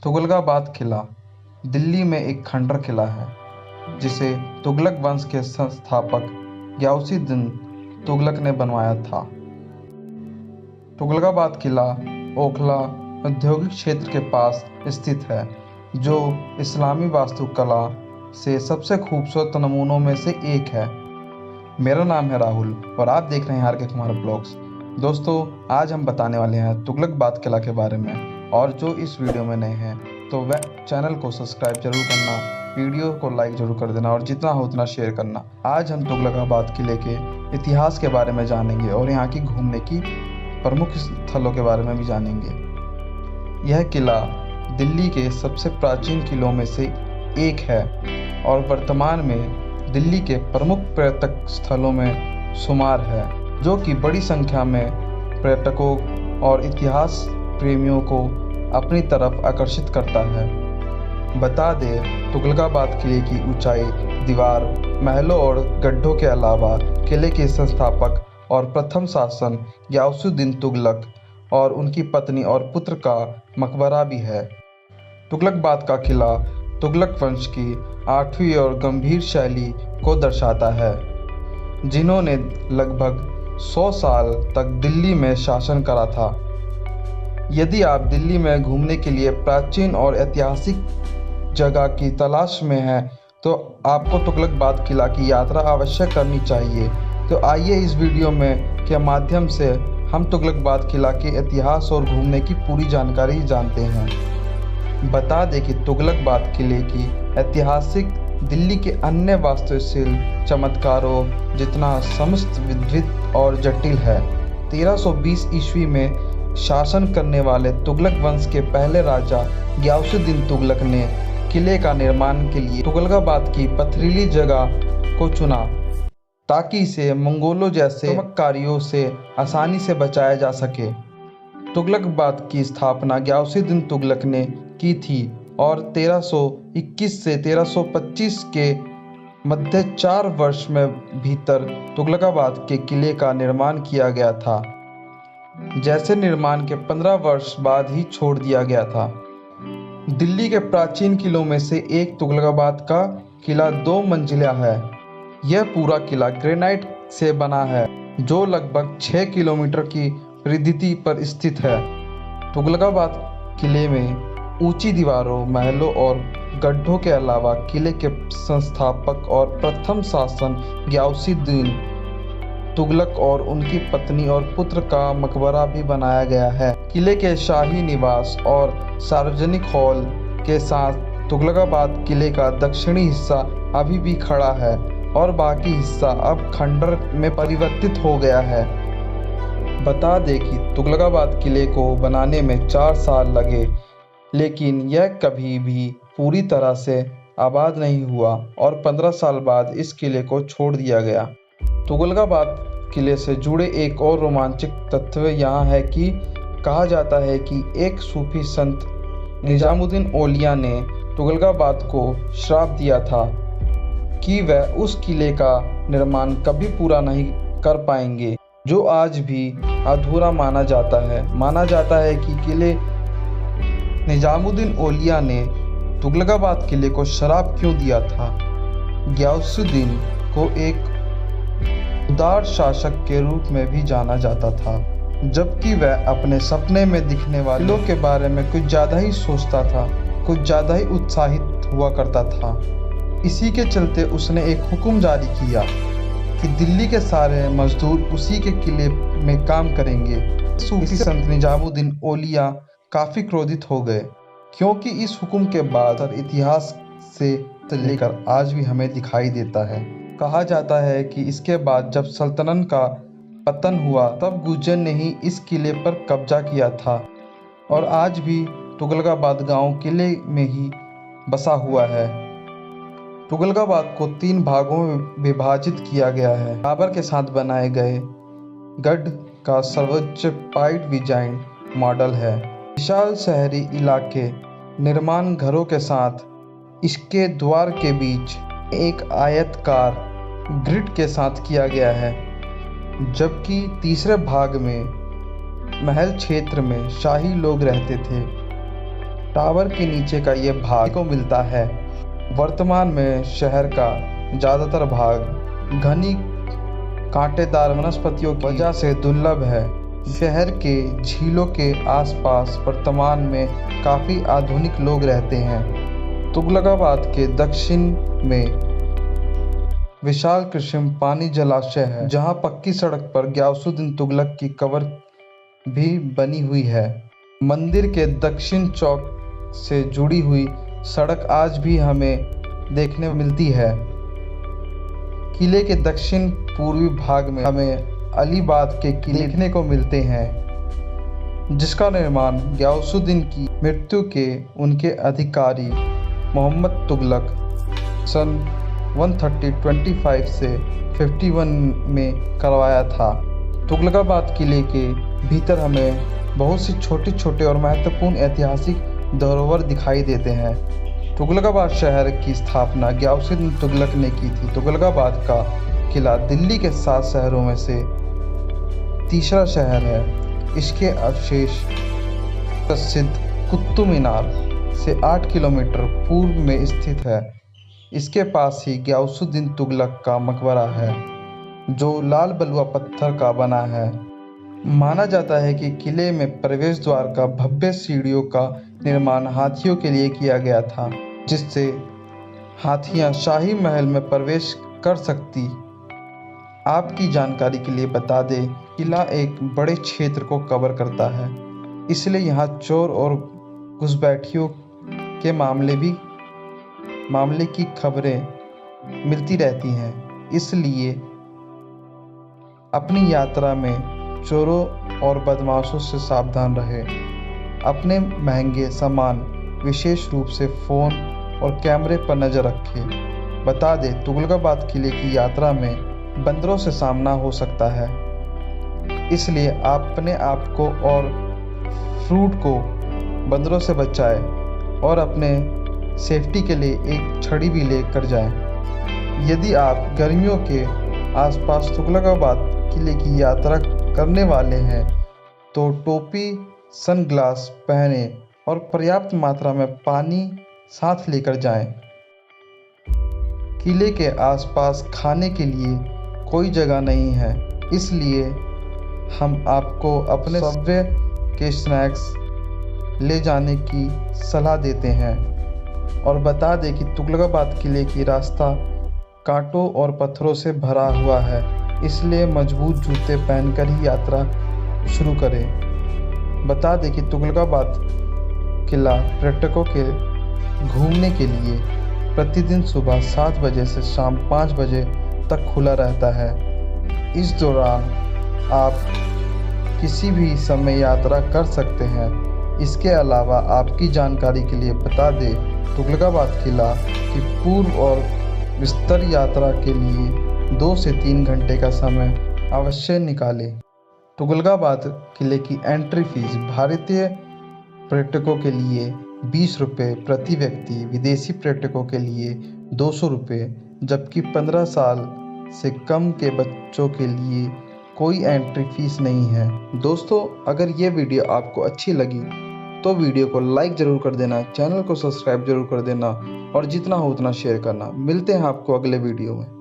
तुगलकाबाद किला दिल्ली में एक खंडर किला है जिसे तुगलक वंश के संस्थापक गियासुद्दीन तुगलक ने बनवाया था। तुगलकाबाद किला ओखला औद्योगिक क्षेत्र के पास स्थित है, जो इस्लामी वास्तुकला से सबसे खूबसूरत नमूनों में से एक है। मेरा नाम है राहुल और आप देख रहे हैं आर के कुमार ब्लॉग्स। दोस्तों, आज हम बताने वाले हैं तुगलकाबाद किला के बारे में, और जो इस वीडियो में नए हैं तो वह चैनल को सब्सक्राइब जरूर करना, वीडियो को लाइक जरूर कर देना और जितना हो उतना शेयर करना। आज हम तुगलकाबाद किले के इतिहास के बारे में जानेंगे और यहाँ की घूमने की प्रमुख स्थलों के बारे में भी जानेंगे। यह किला दिल्ली के सबसे प्राचीन किलों में से एक है और वर्तमान में दिल्ली के प्रमुख पर्यटक स्थलों में शुमार है, जो कि बड़ी संख्या में पर्यटकों और इतिहास प्रेमियों को अपनी तरफ आकर्षित करता है। बता दें, तुगलकाबाद किले की ऊंचाई, दीवार, महलों और गड्ढों के अलावा किले के संस्थापक और प्रथम शासक गियासुद्दीन तुगलक और उनकी पत्नी और पुत्र का मकबरा भी है। तुगलकाबाद का किला तुगलक वंश की 8वीं और गंभीर शैली को दर्शाता है, जिन्होंने लगभग 100 साल तक दिल्ली में शासन करा था। यदि आप दिल्ली में घूमने के लिए प्राचीन और ऐतिहासिक जगह की तलाश में हैं, तो आपको तुगलकाबाद किला की यात्रा अवश्य करनी चाहिए। तो आइए इस वीडियो में के माध्यम से हम तुगलकाबाद किला के इतिहास और घूमने की पूरी जानकारी जानते हैं। बता दें कि तुगलकाबाद किले की ऐतिहासिक दिल्ली के अन्य वास्तुशिल्प चमत्कारों जितना समस्त विविध और जटिल है। 1320 ईस्वी में शासन करने वाले तुगलक वंश के पहले राजा गियासुद्दीन तुगलक ने किले का निर्माण के लिए तुगलकाबाद की पथरीली जगह को चुना, ताकि इसे मंगोलों जैसे आक्रमणकारियों से आसानी से बचाया जा सके। तुगलकाबाद की स्थापना गियासुद्दीन तुगलक ने की थी और 1321 से 1325 के मध्य 4 वर्ष में भीतर तुगलकाबाद के किले का निर्माण किया गया था, जैसे निर्माण के 15 वर्ष बाद ही छोड़ दिया गया था। दिल्ली के प्राचीन किलों में से एक तुगलकाबाद का किला 2 मंजिला है। यह पूरा किला ग्रेनाइट से बना है, जो लगभग 6 किलोमीटर की परिधि पर स्थित है। तुगलकाबाद किले में ऊंची दीवारों, महलों और गड्ढों के अलावा किले के संस्थापक और प्रथम शासक गियासुद्दीन तुगलक और उनकी पत्नी और पुत्र का मकबरा भी बनाया गया है। किले के शाही निवास और सार्वजनिक हॉल के साथ तुगलकाबाद किले का दक्षिणी हिस्सा अभी भी खड़ा है और बाकी हिस्सा अब खंडर में परिवर्तित हो गया है। बता दें कि तुगलकाबाद किले को बनाने में 4 साल लगे, लेकिन यह कभी भी पूरी तरह से आबाद नहीं हुआ और 15 साल बाद इस किले को छोड़ दिया गया। तुगलकाबाद किले से जुड़े एक और रोमांचक तथ्य यहाँ है कि कहा जाता है कि एक सूफी संत निजामुद्दीन औलिया ने तुगलकाबाद को श्राप दिया था कि वह उस किले का निर्माण कभी पूरा नहीं कर पाएंगे, जो आज भी अधूरा माना जाता है। माना जाता है कि किले निजामुद्दीन औलिया ने तुगलकाबाद किले को श्राप क्यों दिया था। गियासुद्दीन को एक उदार शासक के रूप में भी जाना जाता था, जबकि वह अपने सपने में दिखने वालों के बारे में कुछ ज़्यादा ही सोचता था, कुछ ज़्यादा ही उत्साहित हुआ करता था। इसी के चलते उसने एक हुक्म जारी किया कि दिल्ली के सारे मजदूर उसी के किले में काम करेंगे। सूफी संत निजामुद्दीन औलिया काफ़ी क्रोधित हो गए, क्योंकि इस हुक्म के बाद इतिहास से लेकर आज भी हमें दिखाई देता है। कहा जाता है कि इसके बाद जब सल्तनत का पतन हुआ, तब गुर्जर ने ही इस किले पर कब्जा किया था और आज भी तुगलकाबाद गांव किले में ही बसा हुआ है। तुगलकाबाद को 3 भागों में विभाजित किया गया है। बाबर के साथ बनाए गए गढ़ का सर्वोच्च पाइड डिजाइन मॉडल है। विशाल शहरी इलाके निर्माण घरों के साथ इसके द्वार के बीच एक आयताकार ग्रिड के साथ किया गया है, जबकि तीसरे भाग में महल क्षेत्र में शाही लोग रहते थे। टावर के नीचे का ये भाग को मिलता है। वर्तमान में शहर का ज़्यादातर भाग घनी कांटेदार वनस्पतियों की वजह से दुर्लभ है। शहर के झीलों के आसपास वर्तमान में काफ़ी आधुनिक लोग रहते हैं। तुगलकाबाद के दक्षिण में विशाल कृत्रिम पानी जलाशय है, जहां पक्की सड़क पर गियासुद्दीन तुगलक की कब्र भी बनी हुई है। मंदिर के दक्षिण चौक से जुड़ी हुई सड़क आज भी हमें देखने मिलती है। किले के दक्षिण पूर्वी भाग में हमें अलीबाद के किले देखने को मिलते हैं, जिसका निर्माण गियासुद्दीन की मृत्यु के उनके अधिकारी मोहम्मद तुगलक सन 1325 से 51 में करवाया था। तुगलकाबाद किले के भीतर हमें बहुत सी छोटे छोटे और महत्वपूर्ण ऐतिहासिक धरोहर दिखाई देते हैं। तुगलकाबाद शहर की स्थापना गियासुद्दीन तुगलक ने की थी। तुगलकाबाद का किला दिल्ली के 7 शहरों में से तीसरा शहर है। इसके अवशेष प्रसिद्ध कुतुब मीनार से 8 किलोमीटर पूर्व में स्थित है। इसके पास ही गियासुद्दीन तुगलक का मकबरा है, जो लाल बलुआ पत्थर का बना है। माना जाता है कि किले में प्रवेश द्वार का भव्य सीढ़ियों का निर्माण हाथियों के लिए किया गया था, जिससे हाथियां शाही महल में प्रवेश कर सकती। आपकी जानकारी के लिए बता दें, किला एक बड़े क्षेत्र को कवर करता है, इसलिए यहाँ चोर और घुसपैठियों के मामले की खबरें मिलती रहती हैं। इसलिए अपनी यात्रा में चोरों और बदमाशों से सावधान रहें। अपने महंगे सामान, विशेष रूप से फ़ोन और कैमरे पर नज़र रखें। बता दें, तुगलकाबाद किले की यात्रा में बंदरों से सामना हो सकता है, इसलिए अपने आप को और फ्रूट को बंदरों से बचाएं और अपने सेफ्टी के लिए एक छड़ी भी लेकर जाएं। यदि आप गर्मियों के आसपास तुगलकाबाद किले की यात्रा करने वाले हैं तो टोपी, सनग्लास पहने और पर्याप्त मात्रा में पानी साथ लेकर जाएं। किले के आसपास खाने के लिए कोई जगह नहीं है, इसलिए हम आपको अपने सबवे के स्नैक्स ले जाने की सलाह देते हैं और बता दें कि तुगलकाबाद किले की रास्ता कांटों और पत्थरों से भरा हुआ है, इसलिए मजबूत जूते पहनकर ही यात्रा शुरू करें। बता दें कि तुगलकाबाद किला पर्यटकों के घूमने के लिए प्रतिदिन सुबह 7 बजे से शाम 5 बजे तक खुला रहता है। इस दौरान आप किसी भी समय यात्रा कर सकते हैं। इसके अलावा आपकी जानकारी के लिए बता दें, तुगलकाबाद किला की पूर्व और विस्तर यात्रा के लिए 2 से 3 घंटे का समय अवश्य निकालें। तुगलकाबाद किले की एंट्री फीस भारतीय पर्यटकों के लिए 20 रुपये प्रति व्यक्ति, विदेशी पर्यटकों के लिए 200 रुपये, जबकि 15 साल से कम के बच्चों के लिए कोई एंट्री फीस नहीं है। दोस्तों, अगर ये वीडियो आपको अच्छी लगी तो वीडियो को लाइक ज़रूर कर देना, चैनल को सब्सक्राइब जरूर कर देना और जितना हो उतना शेयर करना। मिलते हैं आपको अगले वीडियो में।